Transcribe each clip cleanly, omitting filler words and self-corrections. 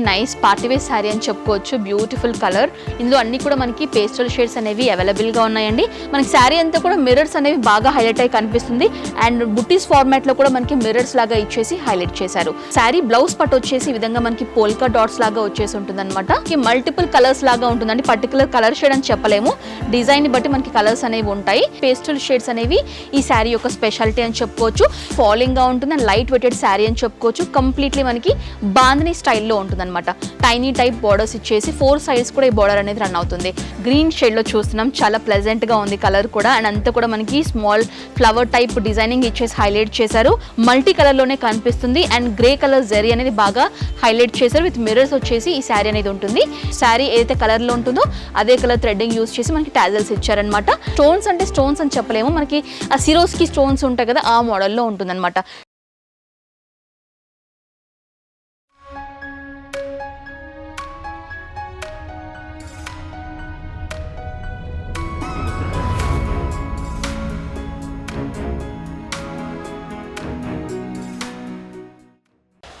Nice party wear sari అని చెప్పుకోవచ్చు. Beautiful colour. ఇందులో అన్ని కూడా మనకి పేస్టల్ షేడ్స్ అనేవి అవైలబుల్ గా ఉన్నాయండి. మనకి శారీ అంతా కూడా మిర్రర్స్ అనేవి బాగా హైలైట్ అయి కనిపిస్తుంది. అండ్ బుట్టీస్ ఫార్మాట్ లో కూడా మనకి మిర్రర్స్ లాగా ఇచ్చేసి హైలైట్ చేశారు. శారీ బ్లౌజ్ పట్ వచ్చేసి ఈ విధంగా మనకి పోల్కా డాట్స్ లాగా వచ్చేసి ఉంటుంది అనమాట. మల్టిపుల్ కలర్స్ లాగా ఉంటుందండి. పర్టికులర్ కలర్ షేడ్ అని చెప్పలేము, డిజైన్ ని బట్టి మనకి కలర్స్ అనేవి ఉంటాయి. పేస్టల్ షేడ్స్ అనేవి ఈ శారీ యొక్క స్పెషాలిటీ అని చెప్పుకోవచ్చు. ఫాలింగ్ గా ఉంటుంది అండ్ లైట్ వెయిటెడ్ శారీ అని చెప్పుకోవచ్చు. కంప్లీట్లీ మనకి బాందిని స్టైల్లో ఉంటుంది అనమాట. టైనీ టైప్ బోర్డర్స్ ఇచ్చేసి 4 సైడ్స్ కూడా ఈ బోర్డర్ అనేది రన్ అవుతుంది. గ్రీన్ షేడ్ లో చూస్తున్నాం, చాలా ప్లెజెంట్ గా ఉంది కలర్ కూడా. అండ్ అంతా కూడా మనకి స్మాల్ ఫ్లవర్ టైప్ డిజైనింగ్ ఇచ్చేసి హైలైట్ చేశారు. మల్టీ కలర్ లోనే కనిపిస్తుంది. అండ్ గ్రే కలర్ జరీ అనేది బాగా హైలైట్ చేశారు. విత్ మిర్రర్స్ వచ్చేసి ఈ శారీ అనేది ఉంటుంది. శారీ ఏదైతే కలర్ లో ఉంటుందో అదే కలర్ థ్రెడ్డింగ్ యూస్ చేసి మనకి టాజల్స్ ఇచ్చారనమాట. స్టోన్స్ అంటే స్టోన్స్ అని చెప్పలేము, మనకి ఆ సిరోస్ కి స్టోన్స్ ఉంటాయి కదా, ఆ మోడల్లో ఉంటుంది అనమాట.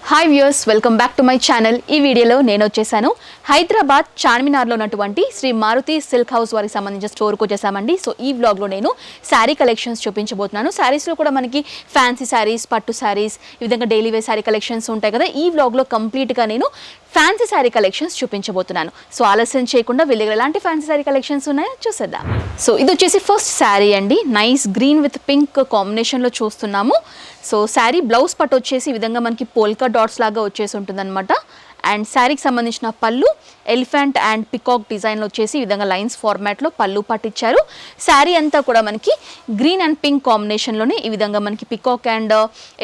Hi viewers, welcome back to my channel. ఈ వీడియోలో నేను వచ్చేసాను హైదరాబాద్ చార్మినార్లో ఉన్నటువంటి శ్రీ మారుతి సిల్క్ హౌస్ వారికి సంబంధించిన స్టోర్కి వచ్చేసామండి. సో ఈ వ్లాగ్లో నేను శారీ కలెక్షన్స్ చూపించబోతున్నాను. శారీస్లో కూడా మనకి ఫ్యాన్సీ శారీస్, పట్టు శారీస్, ఈ విధంగా డైలీ వేర్ శారీ కలెక్షన్స్ ఉంటాయి కదా. ఈ వ్లాగ్లో కంప్లీట్గా నేను ఫ్యాన్సీ శారీ కలెక్షన్స్ చూపించబోతున్నాను. సో ఆలస్యం చేయకుండా వీళ్ళ దగ్గర ఎలాంటి ఫ్యాన్సీ శారీ కలెక్షన్స్ ఉన్నాయో చూసేద్దాం. సో ఇది వచ్చేసి ఫస్ట్ శారీ అండి. నైస్ గ్రీన్ విత్ పింక్ కాంబినేషన్లో చూస్తున్నాము. సో శారీ బ్లౌజ్ పట్ వచ్చేసి ఈ విధంగా మనకి పోల్కా డాట్స్ లాగా వచ్చేసి ఉంటుంది అనమాట. అండ్ శారీకి సంబంధించిన పళ్ళు ఎలిఫెంట్ అండ్ పికాక్ డిజైన్లో వచ్చేసి ఈ విధంగా లైన్స్ ఫార్మాట్లో పళ్ళు పట్టించారు. శారీ అంతా కూడా మనకి గ్రీన్ అండ్ పింక్ కాంబినేషన్లోనే ఈ విధంగా మనకి పికాక్ అండ్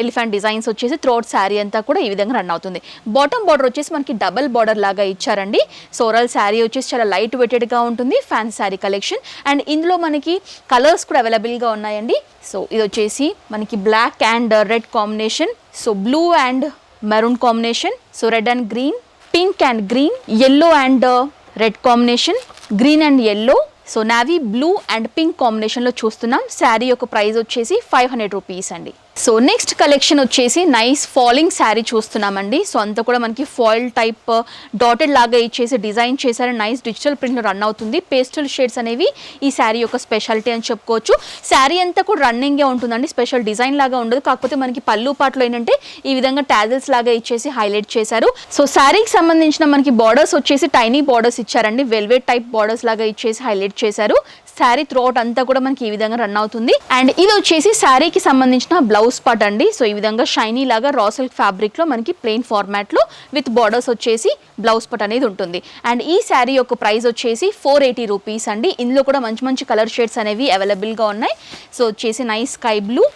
ఎలిఫెంట్ డిజైన్స్ వచ్చేసి త్రోట్ శారీ అంతా కూడా ఈ విధంగా రన్ అవుతుంది. బాటమ్ బార్డర్ వచ్చేసి మనకి డబల్ బార్డర్ లాగా ఇచ్చారండి. సో ఓవరాల్ శారీ వచ్చేసి చాలా లైట్ వెయిటెడ్గా ఉంటుంది. Fancy sari collection. అండ్ ఇందులో మనకి కలర్స్ కూడా అవైలబుల్గా ఉన్నాయండి. సో ఇది వచ్చేసి మనకి black and red combination, so blue and maroon combination, so red and green, pink and green, yellow and red combination, green and yellow, so navy blue and pink కాంబినేషన్లో చూస్తున్నాం. శారీ యొక్క ప్రైస్ వచ్చేసి 500 రూపీస్ అండి. So next collection వచ్చేసి nice falling sari చూస్తున్నామండి. So అంతా కూడా మనకి ఫాయిల్ టైప్ డాటెడ్ లాగా ఇచ్చేసి డిజైన్ చేశారు. నైస్ డిజిటల్ ప్రింట్లో రన్ అవుతుంది. పేస్టల్ షేడ్స్ అనేవి ఈ శారీ యొక్క స్పెషాలిటీ అని చెప్పుకోవచ్చు. శారీ అంతా కూడా రన్నింగే ఉంటుందండి, స్పెషల్ డిజైన్ లాగా ఉండదు. కాకపోతే మనకి పళ్ళు పాటలో ఏంటంటే ఈ విధంగా టాజల్స్ లాగా ఇచ్చేసి హైలైట్ చేశారు. సో శారీకి సంబంధించిన మనకి బార్డర్స్ వచ్చేసి టైనీ బార్డర్స్ ఇచ్చారండి. వెల్వెట్ టైప్ బార్డర్స్ లాగా ఇచ్చేసి హైలైట్ చేశారు. శారీ త్రోట్ అంతా కూడా మనకి ఈ విధంగా రన్ అవుతుంది. అండ్ ఇది వచ్చేసి శారీకి సంబంధించిన బ్లౌజ్ పార్ట్ అండి. సో ఈ విధంగా షైనీ లాగా రా సిల్క్ ఫ్యాబ్రిక్ లో మనకి ప్లెయిన్ ఫార్మాట్ లో విత్ బార్డర్స్ వచ్చేసి బ్లౌజ్ పార్ట్ అనేది ఉంటుంది. అండ్ ఈ శారీ యొక్క ప్రైస్ వచ్చేసి 480 రూపీస్ అండి. ఇందులో కూడా మంచి మంచి కలర్ షేడ్స్ అనేవి అవైలబుల్ గా ఉన్నాయి. సో వచ్చేసి nice sky blue,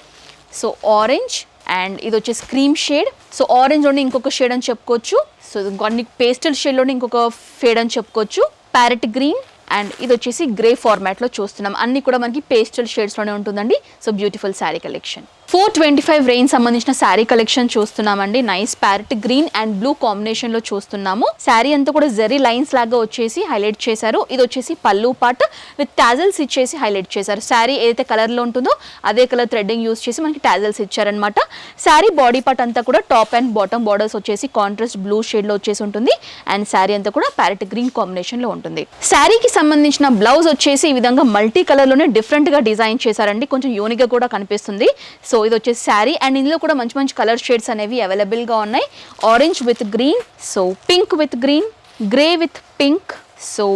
so orange, and ఇది వచ్చేసి క్రీమ్ షేడ్, సో ఆరెంజ్ లోనే ఇంకొక షేడ్ అని చెప్పుకోవచ్చు. సో కొన్ని పేస్టల్ షేడ్ లోనే ఇంకొక షేడ్ అని చెప్పుకోవచ్చు. ప్యారెట్ గ్రీన్, అండ్ ఇది వచ్చేసి గ్రే ఫార్మాట్లో చూస్తున్నాం. అన్ని కూడా మనకి పేస్టల్ షేడ్స్లోనే ఉంటుందండి. So beautiful sari collection. 425 range సంబంధించిన శారీ కలెక్షన్ చూస్తున్నామండి. Nice parrot green and blue కాంబినేషన్లో చూస్తున్నాము. శారీ అంతా కూడా జెరీ లైన్స్ లాగా వచ్చేసి హైలైట్ చేశారు. ఇది వచ్చేసి పళ్ళు పార్ట్ విత్ టాజల్స్ ఇచ్చేసి హైలైట్ చేశారు. శారీ ఏదైతే కలర్లో ఉంటుందో అదే కలర్ థ్రెడ్డింగ్ యూస్ చేసి మనకి టాజల్స్ ఇచ్చారనమాట. శారీ బాడీ పార్ట్ అంతా కూడా టాప్ అండ్ బాటమ్ బార్డర్స్ వచ్చేసి కాంట్రాస్ట్ బ్లూ షేడ్లో వచ్చేసి ఉంటుంది. అండ్ శారీ అంతా కూడా ప్యారెట్ గ్రీన్ కాంబినేషన్లో ఉంటుంది. శారీకి సంబంధించిన బ్లౌజ్ వచ్చేసి ఈ విధంగా మల్టీ కలర్లోనే డిఫరెంట్గా డిజైన్ చేశారండి. కొంచెం యూనిక్గా కూడా కనిపిస్తుంది. సో ఇది వచ్చేసి శారీ. అండ్ ఇందులో కూడా మంచి మంచి కలర్ షేడ్స్ అనేవి అవైలబుల్గా ఉన్నాయి. Orange with green, so pink with green, grey with pink, so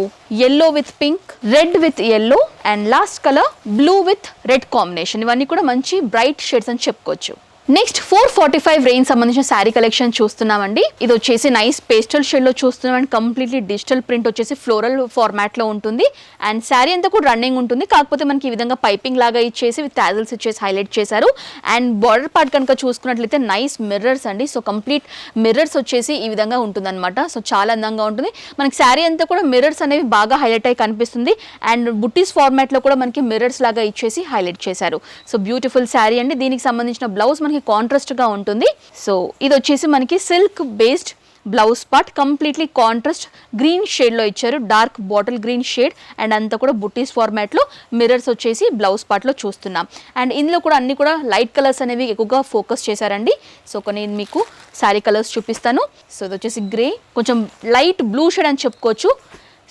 yellow with pink, red with yellow, and last colour blue with red combination. ఇవన్నీ కూడా మంచి బ్రైట్ షేడ్స్ అని చెప్పుకోవచ్చు. నెక్స్ట్ 445 రేంజ్ సంబంధించిన శారీ కలెక్షన్ చూస్తున్నామండి. ఇది వచ్చేసి నైస్ పేస్టల్ షేడ్ లో చూస్తున్నాం. అండ్ కంప్లీట్లీ డిజిటల్ ప్రింట్ వచ్చేసి ఫ్లోరల్ ఫార్మాట్ లో ఉంటుంది. అండ్ శారీ అంతా కూడా రన్నింగ్ ఉంటుంది. కాకపోతే మనకి ఈ విధంగా పైపింగ్ లాగా ఇచ్చేసి విత్ టాజల్స్ ఇచ్చేసి హైలైట్ చేశారు. అండ్ బార్డర్ పార్ట్ కనుక చూసుకున్నట్లయితే నైస్ మిర్రర్స్ అండి. సో కంప్లీట్ మిర్రర్స్ వచ్చేసి ఈ విధంగా ఉంటుంది అనమాట. సో చాలా అందంగా ఉంటుంది. మనకి శారీ అంతా కూడా మిర్రర్స్ అనేవి బాగా హైలైట్ అయి కనిపిస్తుంది. అండ్ బుట్టీస్ ఫార్మాట్ లో కూడా మనకి మిర్రర్స్ లాగా ఇచ్చేసి హైలైట్ చేశారు. సో బ్యూటిఫుల్ శారీ అండి. దీనికి సంబంధించిన బ్లౌజ్ మనకి కాంట్రాస్ట్ గా ఉంటుంది. సో ఇది వచ్చేసి మనకి silk based blouse part completely contrast green షేడ్లో ఇచ్చారు, dark bottle green shade and అంతా కూడా బుట్టీస్ ఫార్మాట్లో మిర్రర్స్ వచ్చేసి బ్లౌజ్ పార్ట్లో చూస్తున్నాం. అండ్ ఇందులో కూడా అన్ని కూడా లైట్ కలర్స్ అనేవి ఎక్కువగా ఫోకస్ చేశారండి. సో నేను మీకు శారీ కలర్స్ చూపిస్తాను. సో ఇది వచ్చేసి గ్రే, కొంచెం లైట్ బ్లూ షేడ్ అని చెప్పుకోవచ్చు.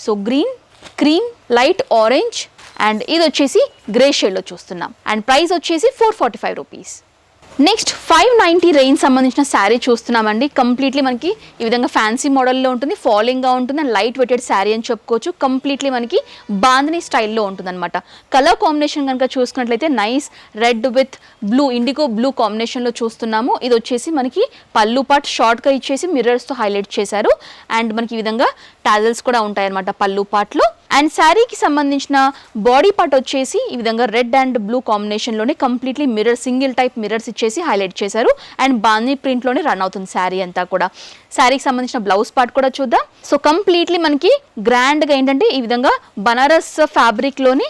So green, cream, light orange and ఇది వచ్చేసి గ్రే షేడ్లో చూస్తున్నాం. అండ్ ప్రైస్ వచ్చేసి 445 రూపీస్. నెక్స్ట్ 590 రేంజ్ సంబంధించిన శారీ చూస్తున్నామండి. కంప్లీట్లీ మనకి ఈ విధంగా ఫ్యాన్సీ మోడల్లో ఉంటుంది, ఫాలింగ్గా ఉంటుంది అండ్ లైట్ వెయిటెడ్ శారీ అని చెప్పుకోవచ్చు. కంప్లీట్లీ మనకి బాందిని స్టైల్లో ఉంటుంది అనమాట. కలర్ కాంబినేషన్ కనుక చూసుకున్నట్లయితే nice red with blue, IndiGo blue కాంబినేషన్లో చూస్తున్నాము. ఇది వచ్చేసి మనకి పళ్ళు పార్ట్ షార్ట్గా ఇచ్చేసి మిర్రర్స్తో హైలైట్ చేశారు అండ్ మనకి ఈ విధంగా టాజల్స్ కూడా ఉంటాయన్నమాట పళ్ళు పార్ట్లో. అండ్ శారీకి సంబంధించిన బాడీ పార్ట్ వచ్చేసి ఈ విధంగా రెడ్ అండ్ బ్లూ కాంబినేషన్లోనే completely mirror, single type mirrors ఇచ్చేసి హైలైట్ చేశారు అండ్ బాందీ ప్రింట్లోనే రన్ అవుతుంది శారీ అంతా కూడా. శారీకి సంబంధించిన బ్లౌజ్ పార్ట్ కూడా చూద్దాం. సో కంప్లీట్లీ మనకి గ్రాండ్గా ఏంటంటే ఈ విధంగా బనారస్ ఫ్యాబ్రిక్లోని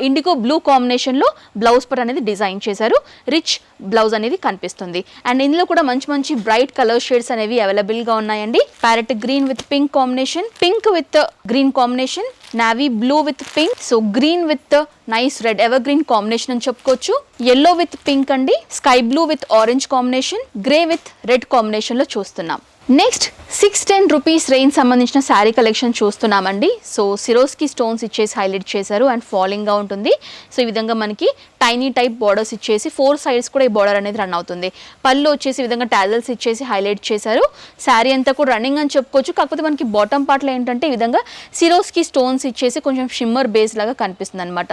ఇండిగో బ్లూ కాంబినేషన్లో బ్లౌజ్ పార్ట్ అనేది డిజైన్ చేశారు. రిచ్ బ్లౌజ్ అనేది కనిపిస్తుంది అండ్ ఇందులో కూడా మంచి మంచి బ్రైట్ కలర్ షేడ్స్ అనేవి అవైలబుల్గా ఉన్నాయండి. Parrot green with pink combination, pink with green combination, navy blue with pink, so green with nice red ever green combination అని చెప్పుకోవచ్చు. ఎల్లో విత్ పింక్ అండి, sky blue with orange combination, grey with red కాంబినేషన్లో చూస్తున్నాం. Next 610 rupees range సంబంధించిన sari collection చూస్తున్నామండి. So Swarovski stones ఇచ్చేసి highlight చేశారు and ఫాలింగ్గా ఉంటుంది. సో ఈ విధంగా మనకి టైనీ టైప్ బార్డర్స్ ఇచ్చేసి 4 సైడ్స్ కూడా ఈ బార్డర్ అనేది రన్ అవుతుంది. పళ్ళు వచ్చేసి ఈ విధంగా టాజల్స్ ఇచ్చేసి హైలైట్ చేశారు. శారీ అంతా కూడా రన్నింగ్ అని చెప్పుకోవచ్చు. కాకపోతే మనకి బాటమ్ పార్ట్లో ఏంటంటే ఈ విధంగా సిరోస్కి స్టోన్స్ ఇచ్చేసి కొంచెం షిమ్మర్ బేస్ లాగా కనిపిస్తుంది అనమాట.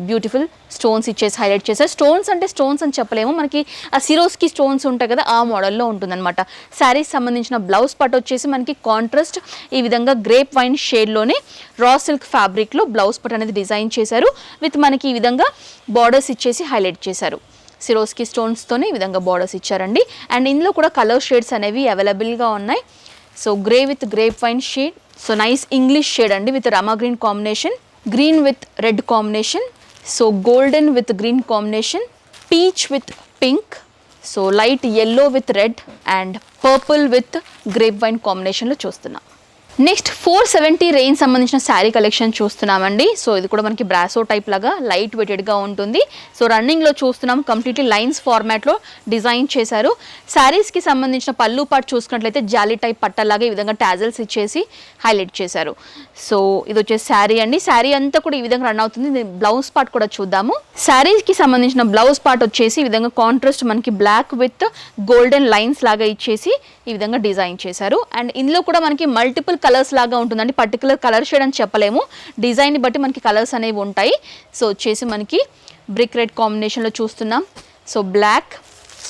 బ్యూటిఫుల్ స్టోన్స్ ఇచ్చేసి హైలైట్ చేశారు. స్టోన్స్ అంటే స్టోన్స్ అని చెప్పలేము, మనకి ఆ సిరోస్కి స్టోన్స్ ఉంటాయి కదా ఆ మోడల్లో ఉంటుందన్నమాట. శారీస్ సంబంధించిన బ్లౌజ్ పార్ట్ వచ్చేసి మనకి కాంట్రాస్ట్ ఈ విధంగా గ్రేప్ వైన్ షేడ్లోనే రా సిల్క్ ఫ్యాబ్రిక్లో బ్లౌజ్ పార్ట్ అనేది డిజైన్ చేశారు విత్ మనకి ఈ విధంగా బార్డర్స్ ఇచ్చేసి హైలైట్ చేశారు. సిరోస్కి స్టోన్స్తోనే ఈ విధంగా బార్డర్స్ ఇచ్చారండి. అండ్ ఇందులో కూడా కలర్ షేడ్స్ అనేవి అవైలబుల్గా ఉన్నాయి. So grey with grape wine shade, so nice English shade అండి with Rama green combination, green with red combination, so golden with green combination, peach with pink, so light yellow with red and purple with grape wine కాంబినేషన్లో చూస్తున్నాం. Next 470 range సంబంధించిన sari collection చూస్తున్నామండి. So ఇది కూడా మనకి brasso type లాగా light వెయిటెడ్గా ఉంటుంది. So రన్నింగ్లో చూస్తున్నాం, కంప్లీట్లీ లైన్స్ ఫార్మాట్లో డిజైన్ చేశారు. శారీస్కి సంబంధించిన పళ్ళు పార్ట్ చూసుకున్నట్లయితే జాలీ టైప్ పట్టలాగా ఈ విధంగా టాజల్స్ ఇచ్చేసి హైలైట్ చేశారు. సో ఇది వచ్చేసి శారీ అండి. శారీ అంతా కూడా ఈ విధంగా రన్ అవుతుంది. బ్లౌజ్ పార్ట్ కూడా చూద్దాము. శారీకి సంబంధించిన బ్లౌజ్ పార్ట్ వచ్చేసి ఈ విధంగా కాంట్రాస్ట్ మనకి బ్లాక్ విత్ గోల్డెన్ లైన్స్ లాగా ఇచ్చేసి ఈ విధంగా డిజైన్ చేశారు. అండ్ ఇందులో కూడా మనకి మల్టిపుల్ కలర్స్ లాగా ఉంటుందండి. పర్టికులర్ కలర్ షేడ్ అని చెప్పలేము, డిజైన్ని బట్టి మనకి కలర్స్ అనేవి ఉంటాయి. సో వచ్చేసి మనకి బ్రిక్ రెడ్ కాంబినేషన్లో చూస్తున్నాం. So black,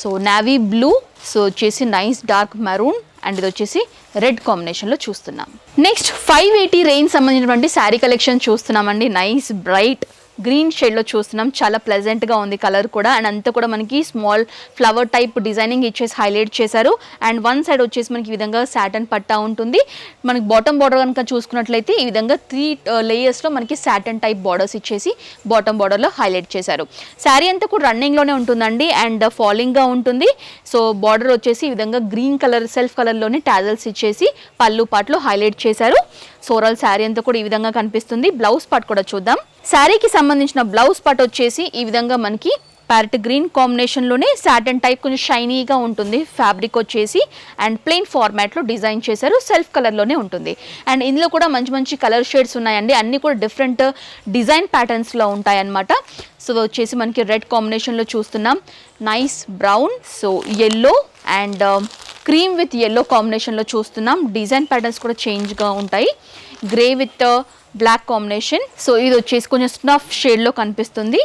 so navy blue, so వచ్చేసి నైస్ డార్క్ మెరూన్ అండ్ ఇది వచ్చేసి రెడ్ కాంబినేషన్లో చూస్తున్నాం. నెక్స్ట్ 580 రేంజ్ సంబంధించినటువంటి శారీ కలెక్షన్ చూస్తున్నామండి. నైస్ బ్రైట్ గ్రీన్ షేడ్లో చూస్తున్నాం. చాలా ప్లెజెంట్గా ఉంది కలర్ కూడా అండ్ అంతా కూడా మనకి స్మాల్ ఫ్లవర్ టైప్ డిజైనింగ్ ఇచ్చేసి హైలైట్ చేశారు. అండ్ వన్ సైడ్ వచ్చేసి మనకి ఈ విధంగా సాటన్ పట్టా ఉంటుంది. మనకి బాటమ్ బార్డర్ కనుక చూసుకున్నట్లయితే ఈ విధంగా 3 లేయర్స్లో మనకి సాటన్ టైప్ బార్డర్స్ ఇచ్చేసి బాటమ్ బార్డర్లో హైలైట్ చేశారు. శారీ అంతా కూడా రన్నింగ్లోనే ఉంటుందండి అండ్ ఫాలింగ్గా ఉంటుంది. సో బార్డర్ వచ్చేసి ఈ విధంగా గ్రీన్ కలర్ సెల్ఫ్ కలర్లోనే టాజల్స్ ఇచ్చేసి పళ్ళు పార్ట్లో హైలైట్ చేశారు. సోరల్ శారీ అంతా కూడా ఈ విధంగా కనిపిస్తుంది. బ్లౌజ్ పార్ట్ కూడా చూద్దాం. శారీకి సంబంధించిన బ్లౌజ్ పార్ట్ వచ్చేసి ఈ విధంగా మనకి ప్యారెట్ గ్రీన్ కాంబినేషన్లోనే సాటన్ టైప్ కొంచెం షైనీగా ఉంటుంది ఫ్యాబ్రిక్ వచ్చేసి అండ్ ప్లెయిన్ ఫార్మాట్లో డిజైన్ చేశారు. సెల్ఫ్ కలర్లోనే ఉంటుంది అండ్ ఇందులో కూడా మంచి మంచి కలర్ షేడ్స్ ఉన్నాయండి. అన్నీ కూడా డిఫరెంట్ డిజైన్ ప్యాటర్న్స్లో ఉంటాయి అన్నమాట. సో వచ్చేసి మనకి రెడ్ కాంబినేషన్లో చూస్తున్నాం, nice brown, so yellow and cream with yellow కాంబినేషన్లో చూస్తున్నాం. డిజైన్ ప్యాటర్న్స్ కూడా చేంజ్గా ఉంటాయి. Grey with black combination, so ఇది వచ్చేసి కొంచెం స్నఫ్ షేడ్లో కనిపిస్తుంది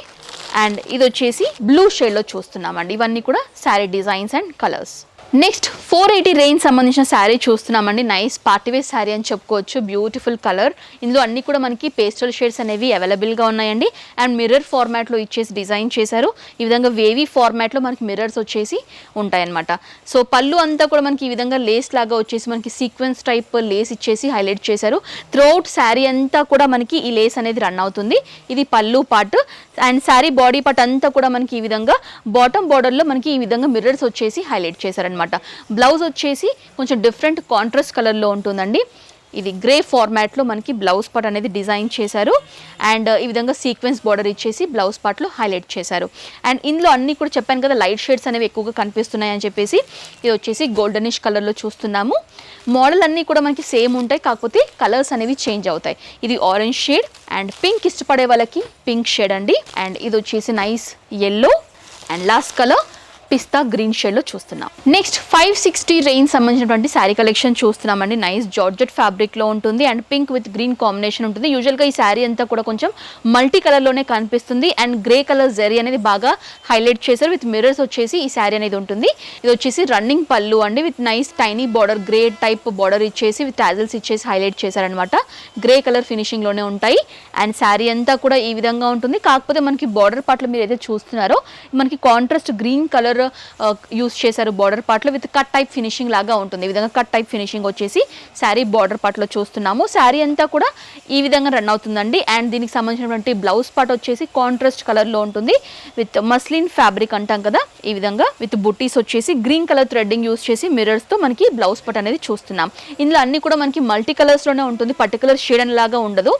అండ్ ఇది వచ్చేసి బ్లూ షేడ్లో చూస్తున్నామండి. ఇవన్నీ కూడా sari designs and colours. Next 480 range సంబంధించిన శారీ చూస్తున్నామండి. నైస్ పార్టీవేర్ శారీ అని చెప్పుకోవచ్చు. Beautiful colour. ఇందులో అన్ని కూడా మనకి పేస్టల్ షేడ్స్ అనేవి అవైలబుల్గా ఉన్నాయండి అండ్ మిర్రర్ ఫార్మాట్లో ఇచ్చేసి డిజైన్ చేశారు. ఈ విధంగా వేవీ ఫార్మాట్లో మనకి మిర్రర్స్ వచ్చేసి ఉంటాయన్నమాట. సో పళ్ళు అంతా కూడా మనకి ఈ విధంగా లేస్ లాగా వచ్చేసి మనకి సీక్వెన్స్ టైప్ లేస్ ఇచ్చేసి హైలైట్ చేశారు. త్రూఅవుట్ శారీ అంతా కూడా మనకి ఈ లేస్ అనేది రన్ అవుతుంది. ఇది పళ్ళు part and sari body part అంతా కూడా మనకి ఈ విధంగా బాటమ్ బార్డర్లో మనకి ఈ విధంగా మిర్రర్స్ వచ్చేసి హైలైట్ చేశారనమాట. అనమాట. బ్లౌజ్ వచ్చేసి కొంచెం డిఫరెంట్ కాంట్రాస్ట్ కలర్లో ఉంటుందండి. ఇది గ్రే ఫార్మాట్లో మనకి బ్లౌజ్ పార్ట్ అనేది డిజైన్ చేశారు. అండ్ ఈ విధంగా సీక్వెన్స్ బార్డర్ ఇచ్చేసి బ్లౌజ్ పార్ట్లో హైలైట్ చేశారు. అండ్ ఇందులో అన్నీ కూడా చెప్పాను కదా లైట్ షేడ్స్ అనేవి ఎక్కువగా కనిపిస్తున్నాయి అని చెప్పేసి, ఇది వచ్చేసి గోల్డెనిష్ కలర్లో చూస్తున్నాము. మోడల్ అన్నీ కూడా మనకి సేమ్ ఉంటాయి, కాకపోతే కలర్స్ అనేవి చేంజ్ అవుతాయి. ఇది ఆరెంజ్ షేడ్ అండ్ పింక్ ఇష్టపడే వాళ్ళకి పింక్ షేడ్ అండి. అండ్ ఇది వచ్చేసి nice yellow and last colour pista green షేడ్లో చూస్తున్నాం. నెక్స్ట్ 560 రేంజ్ సంబంధించినటువంటి శారీ కలెక్షన్ చూస్తున్నామండి. నైస్ జార్జెట్ ఫ్యాబ్రిక్లో ఉంటుంది and pink with green combination ఉంటుంది. యూజువల్గా ఈ శారీ అంతా కూడా కొంచెం మల్టీ కలర్లోనే కనిపిస్తుంది అండ్ గ్రే కలర్ జరీ అనేది బాగా హైలైట్ చేశారు. విత్ మిర్రర్స్ వచ్చేసి ఈ శారీ అనేది ఉంటుంది. ఇది వచ్చేసి రన్నింగ్ పళ్ళు అండి, with nice tiny border, grey type border ఇచ్చేసి విత్ టాజిల్స్ ఇచ్చేసి హైలైట్ చేశారనమాట. గ్రే కలర్ ఫినిషింగ్లోనే ఉంటాయి అండ్ శారీ అంతా కూడా ఈ విధంగా ఉంటుంది. కాకపోతే మనకి బార్డర్ పార్ట్లో మీరు ఏదైతే చూస్తున్నారో మనకి కాంట్రాస్ట్ గ్రీన్ కలర్ యూస్ చేశారు బార్డర్ పార్ట్లో. విత్ కట్ టైప్ ఫినిషింగ్ లాగా ఉంటుంది. ఈ విధంగా కట్ టైప్ ఫినిషింగ్ వచ్చేసి శారీ బార్డర్ పార్ట్లో చూస్తున్నాము. శారీ అంతా కూడా ఈ విధంగా రన్ అవుతుందండి. అండ్ దీనికి సంబంధించినటువంటి బ్లౌజ్ పార్ట్ వచ్చేసి కాంట్రాస్ట్ కలర్లో ఉంటుంది. విత్ మస్లిన్ ఫ్యాబ్రిక్ అంటాం కదా, ఈ విధంగా విత్ బుట్టీస్ వచ్చేసి గ్రీన్ కలర్ థ్రెడ్డింగ్ యూస్ చేసి మిర్రర్స్తో మనకి బ్లౌజ్ పార్ట్ అనేది చూస్తున్నాం. ఇందులో అన్ని కూడా మనకి మల్టీ కలర్స్లోనే ఉంటుంది, పర్టికులర్ షేడ్ లాగా ఉండదు.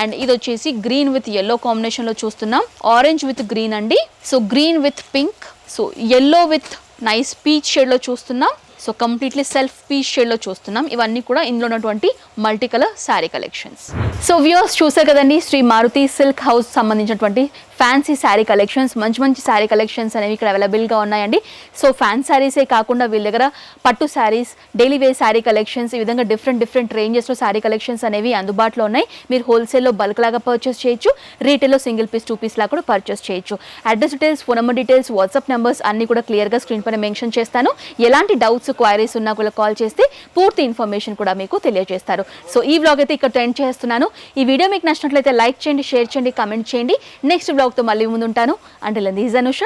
అండ్ ఇది వచ్చేసి గ్రీన్ విత్ ఎల్లో కాంబినేషన్లో చూస్తున్నాం. ఆరెంజ్ విత్ గ్రీన్ అండి. So green with pink, so yellow with nice peach షేడ్లో చూస్తున్నాం. సో కంప్లీట్లీ సెల్ఫ్ పీచ్ షేడ్లో చూస్తున్నాం. ఇవన్నీ కూడా ఇందులో ఉన్నటువంటి multi colour sari collections. So viewers చూసారు కదండి, శ్రీ మారుతి సిల్క్ హౌస్ సంబంధించినటువంటి ఫ్యాన్సీ శారీ కలెక్షన్స్, మంచి మంచి శారీ కలెక్షన్స్ అనేవి ఇక్కడ అవైలబుల్గా ఉన్నాయండి. సో ఫ్యాన్ శారీసే కాకుండా వీళ్ళ దగ్గర పట్టు saris, daily wear sari collections, ఈ విధంగా డిఫరెంట్ రేంజెస్లో శారీ కలెక్షన్స్ అనేవి అందుబాటులో ఉన్నాయి. మీరు హోల్సేల్లో బల్క్ లాగా పర్చేస్ చేయొచ్చు, రీటైల్లో సింగిల్ పీస్ 2 పీస్ లాగా కూడా పర్చేస్ చేయొచ్చు. Address details, phone number details, WhatsApp numbers అన్ని కూడా క్లియర్గా స్క్రీన్ పైన మెన్షన్ చేస్తాను. ఎలాంటి డౌట్స్, క్వైరీస్ ఉన్నా కూడా కాల్ చేస్తే పూర్తి ఇన్ఫర్మేషన్ కూడా మీకు తెలియజేస్తారు. సో ఈ వ్లాగ్ అయితే ఇక్కడ ట్రెండ్ చేస్తున్నాను. ఈ వీడియో మీకు నచ్చినట్లయితే లైక్ చేయండి, షేర్ చేయండి, కామెంట్ చేయండి. నెక్స్ట్ వ్లాగ్తో మళ్ళీ ముందుంటాను. Until then this is Anusha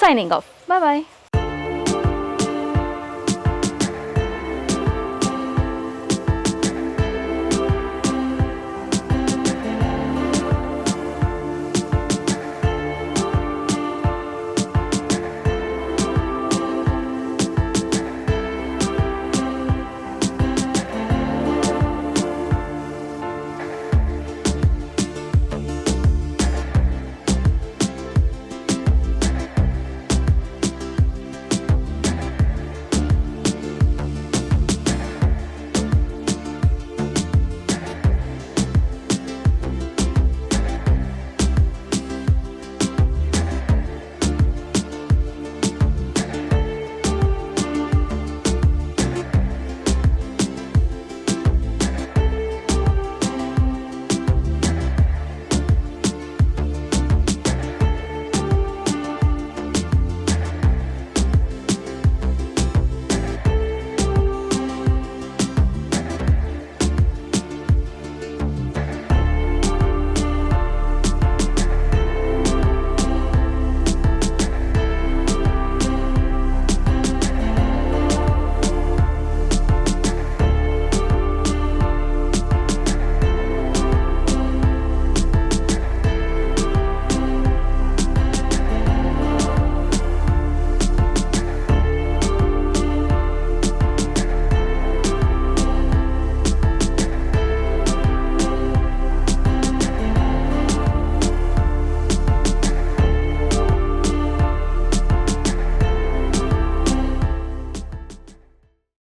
signing off. Bye.